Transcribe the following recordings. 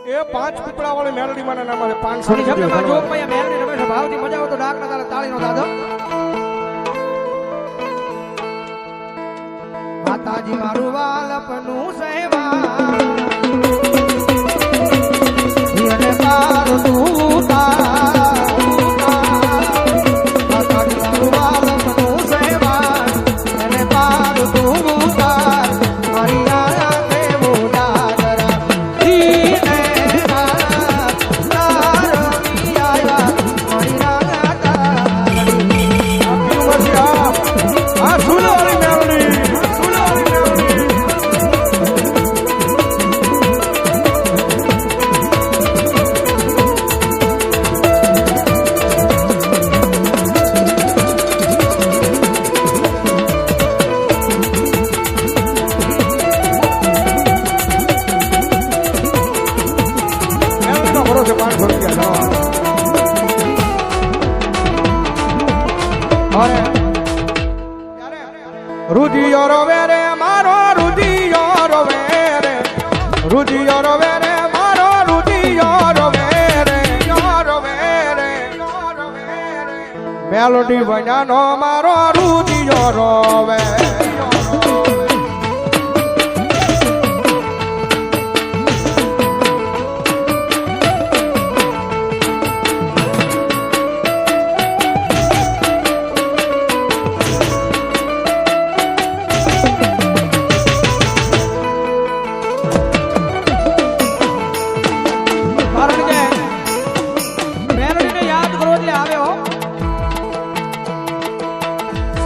એ 5 પીપળા વાળી મેલડી માના નામ છે 500 શબ્દમાં જો ભાઈ મેલડી રમે છે ભાવથી મજા આવે તો ડાક ના તારે તાળીનો દાદો માતાજી મારું વાલપનું સહેવા ધીરે પાર તું માતાજી મારું વાલપનું સહેવા ધીરે પાર તું મારી આયા દેવો દાદરા ધીરે રુધિયો રોવે રે મારો રુધિયો રોવે રે રુધિયો રોવે રે મારો રુધિયો રોવે રે મેલોડી વજાનો મારો રુધિયો રોવે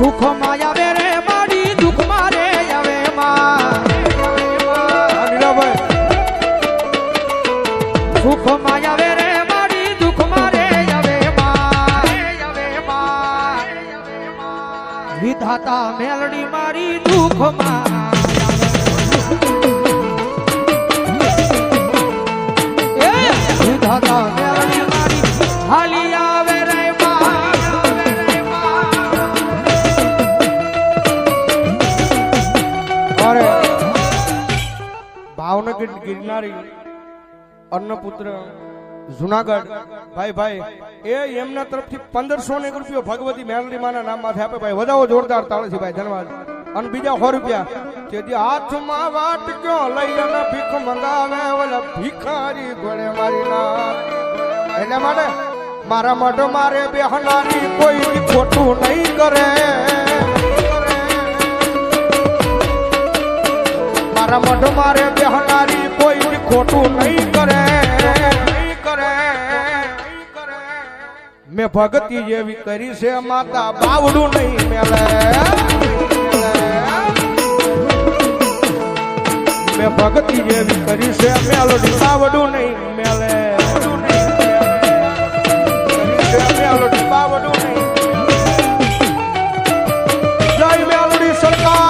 સુખ માં આવે રે મારી દુઃખ મારે આવે સુખ માં આવે રે મારી દુઃખ મારે આવે વિધાતા મેલડી મારી દુઃખ માં વિધાતા મેલડી મારી હાલી આવે રે ભાવનગર ગિરનારી અન્નપુત્ર જુનાગઢ ભાઈ એ એમના તરફથી 1500 રૂપિયા ભગવતી મેલડી માના નામમાંથી આપે ભાઈ વધાવો જોરદાર તાળીથી ભાઈ ધન્યવાદ અને બીજા 100 રૂપિયા તેથી હાથમાં વાટ ક્યો લઈ અને ભીખ મંગાવે ઓલા ભિખારી ગોળે મારી ના એટલે માટે મારા માટે મારે બેહનારી કોઈ ખોટું નહીં કરે મારા મઢ મારે બેહનારી કોઈ ખોટું નહીં કરે મેં ભક્તિ જેવી કરી છે માતા બાવડું નહીં મેલે મેં ભક્તિ જેવી કરી છે મેલોડી બાવડું નહીં મેલે મેલોડી બાવડું નહીં જય મેલોડી સરકાર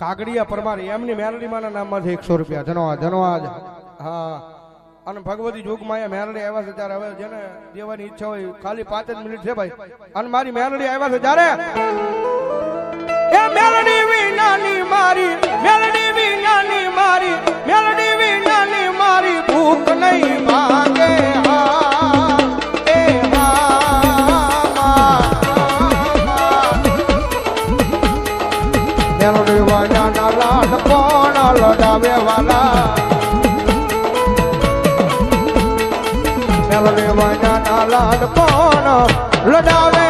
કાગડિયા પરમાર એમની મેલડી માના નામમાંથી 100 રૂપિયા ધન્યવાદ હા અને ભગવતી જોગમાં મેલડી આવ્યા છે ત્યારે હવે જેને દેવાની ઈચ્છા હોય ખાલી 5 જ મિનિટ છે ભાઈ અને મારી મેલડી આવ્યા છે ત્યારે એ મેલડી વિનાની મારી મેલડી વિનાની મારી મેલડી વિનાની મારી ભૂખ નહીં માંગે મેલડી વાજાના લાડ કોણ લડાવે વાલા મેલડી વાજાના લાડ કોણ લડાવે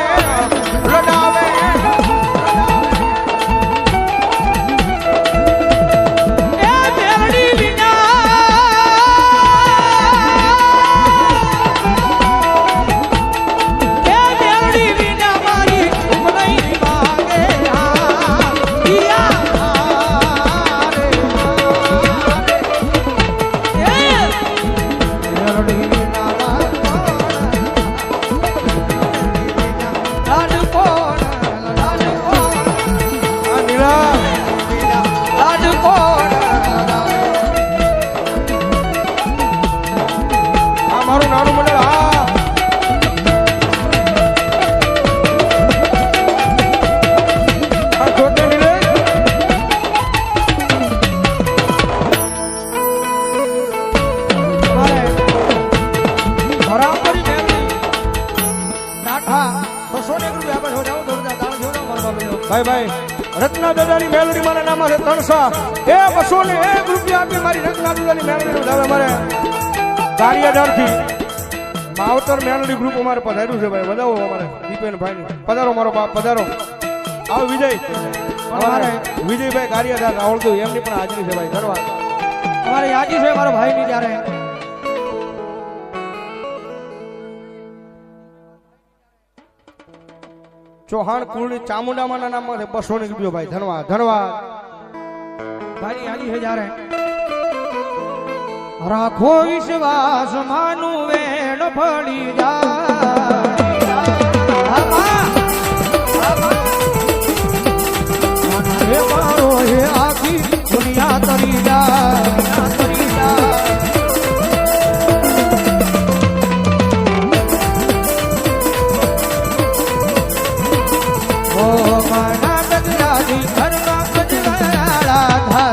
એ મેલડી વિના ભાઈ રત્ના દાદાની મેલડી મારા નામ છે 300 એ 201 રૂપિયા આપી મારી રત્ના દાદાની મેલડી નું દાદા મારે ગારિયાદારથી માવતર મેલડી ગ્રુપ અમારે પધાર્યું છે ભાઈ વધાવો અમારે દીપેનભાઈ પધારો મારો બાપ પધારો આવો વિજય અમારે વિજયભાઈ ગારિયાદાર આવડતું એમની પણ હાજરી છે ભાઈ ધન્યવાદ અમારે યાદી છે મારા ભાઈ ની ત્યારે ચૌહાણ કુળની ચામુંડામાના નામમાં છે 200 રૂપિયો ભાઈ ધન્યવાદ ધન્યવાદ ભાઈ યાદી છે જ્યારે રાખો વિશ્વાસ માનું વેણ ફળી જાય હે મારો હે આખી દુનિયા તરી જાય તરી જાય ઓ માના બગલાજી ઘરના બજવાળા ધા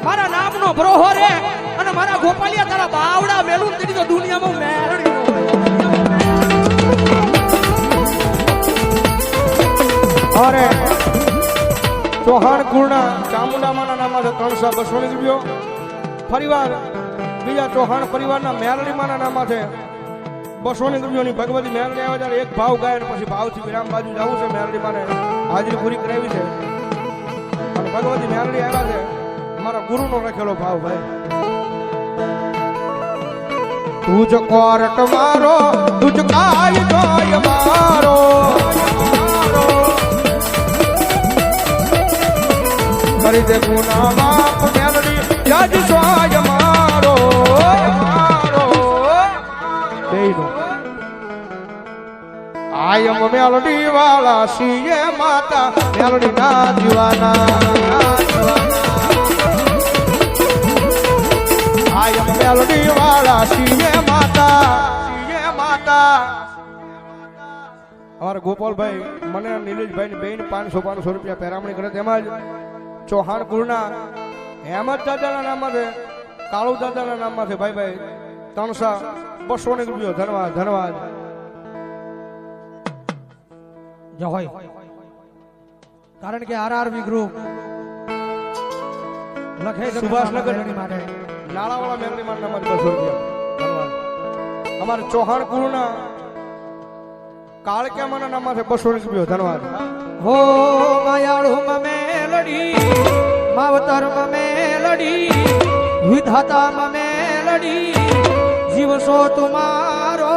મારા નામનો ભરોહો રે અને મારા ગોપાલિયા તારા બાવડા મેલું તેની તો દુનિયામાં મેરડી અરે ચૌહાણ કુળના ચામુંડામાના નામમાં છે 300-200 રૂપિયો ફરીવાર બીજા ચૌહાણ પરિવારના મેરડીમાના નામમાં છે 200 રૂપિયોની ભગવતી મેરડી આવે ત્યારે એક ભાવ ગાય અને પછી ભાવથી વિરામ બાજુ જવું છે મેરડીમાને હાજરી પૂરી કરાવી છે અને ભગવતી મેરડી આવ્યા છે મારા ગુરુનો લખેલો ભાવ ભાઈ તુજ કોરટ મારો તુજ કાય જોય મારો કરી દે ગુના બાપ મેલડી યાદ સ્વાય મારો દેનો આયમ મેલડી વાળા સીએ માતા મેલડી ના દીવાના આયમ મેલડી વાળા સીએ માતા અમારા ગોપાલભાઈ મને નીલેશભાઈ ની બેન 500 રૂપિયા પેરામણી કરે તેમાં જ ચૌહાણ કુળના હેમત દાદાના નામમાં છે કાળુ દાદાના નામમાં છે ભાઈ 300-200 રૂપિયો ધન્યવાદ ધન્યવાદ જય હોય કારણ કે આરઆરબી ગ્રુપ લખે છે સુભાષનગર માટે નાળાવાળા મેલડી મારના નામમાં 200 રૂપિયા ધન્યવાદ અમારા ચૌહાણ કુળના કાળક્યામાના નામમાં છે 200 રૂપિયો ધન્યવાદ હો માયાળુ મેલડી માવતર મેલડી વિધાતા મેલડી જીવસો તુમારો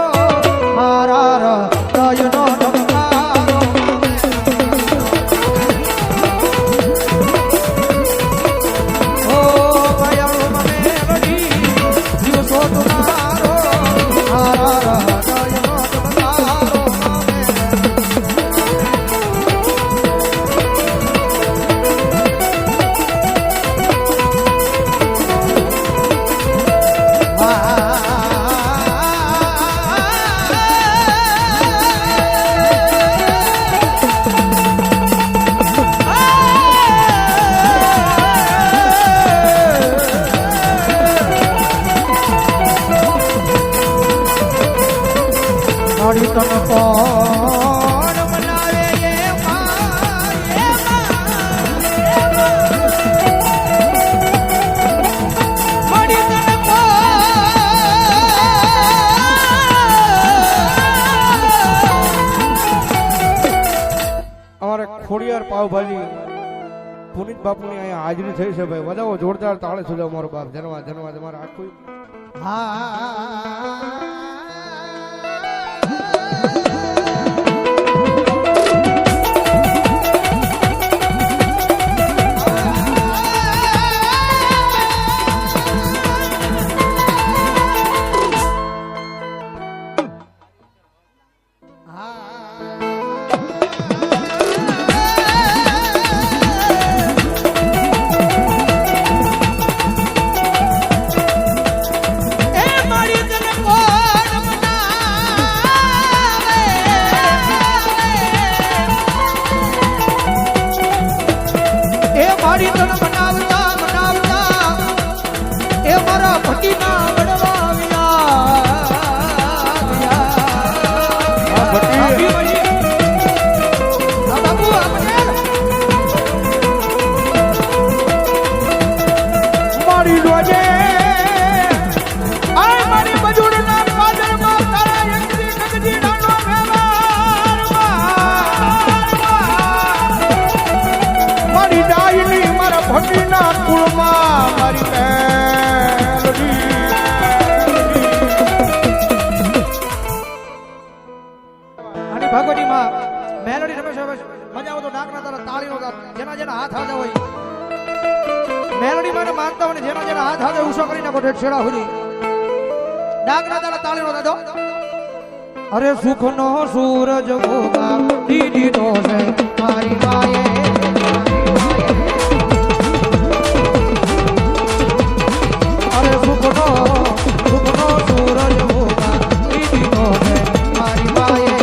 મારા હૃદયનો ધબકારો હો માયાળુ મેલડી જીવસો તુમારો મારા હૃદયનો ધબકારો તન કોણ મનાવે એ અમારે ખોડિયાર પાવભાજી પુનિત બાપુની અહીંયા હાજરી થઈ છે ભાઈ, વધાવો જોરદાર તાળે સુજાવ મારો બાપ. ધન્યવાદ ધન્યવાદ. તમારા આખું ભગવતીમાં મેલોડી રમેશ મજા આવે તો ડાકના તારા તાળીનો જેના જેના હાથ હાજર હોય મેલોડી માં માનતા હોય જેના જેના હાથ હાજર ઉષો કરી નાખો છેડા હુરી ડાકના તારા તાળીનો દાદો. અરે સુખનો સૂરજ ઉગા દીદી તો છે મારી માએ, અરે સુખનો સૂરજ ઉગા દીદી તો છે મારી માએ.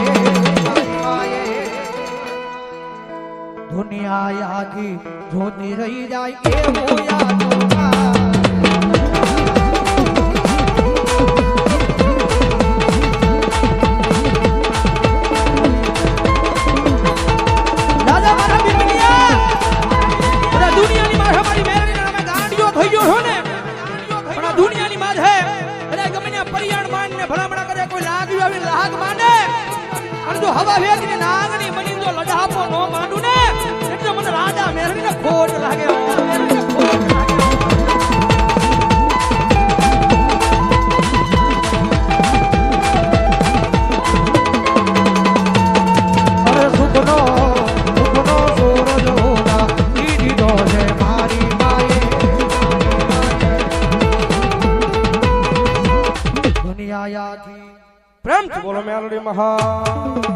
દુનિયા આખી જોતી રહી જાય એવું યાદ દાદા મારા બીમનિયા બધા દુનિયાની માં અમારી મેરડીને અમે ગાંડીઓ થઈ ગયો છો ને પણ આ દુનિયાની માં છે બધા ગમે ને પરિયાણ માન ને ભલામણા કરે કોઈ લાગ્યું આવી લાગ માને અને જો હવા વેગની નાગની મની જો લડાપો નો માંડું ને એટલે મને રાજા મેરડીને ખોટ લાગે, મેરડીને ખોટ લાગે. અરે સુખનો સૂરજ ઉગા દીદી તો છે મારી માએ, દુનિયા આખી પ્રેમથી બોલો મેલડી મહા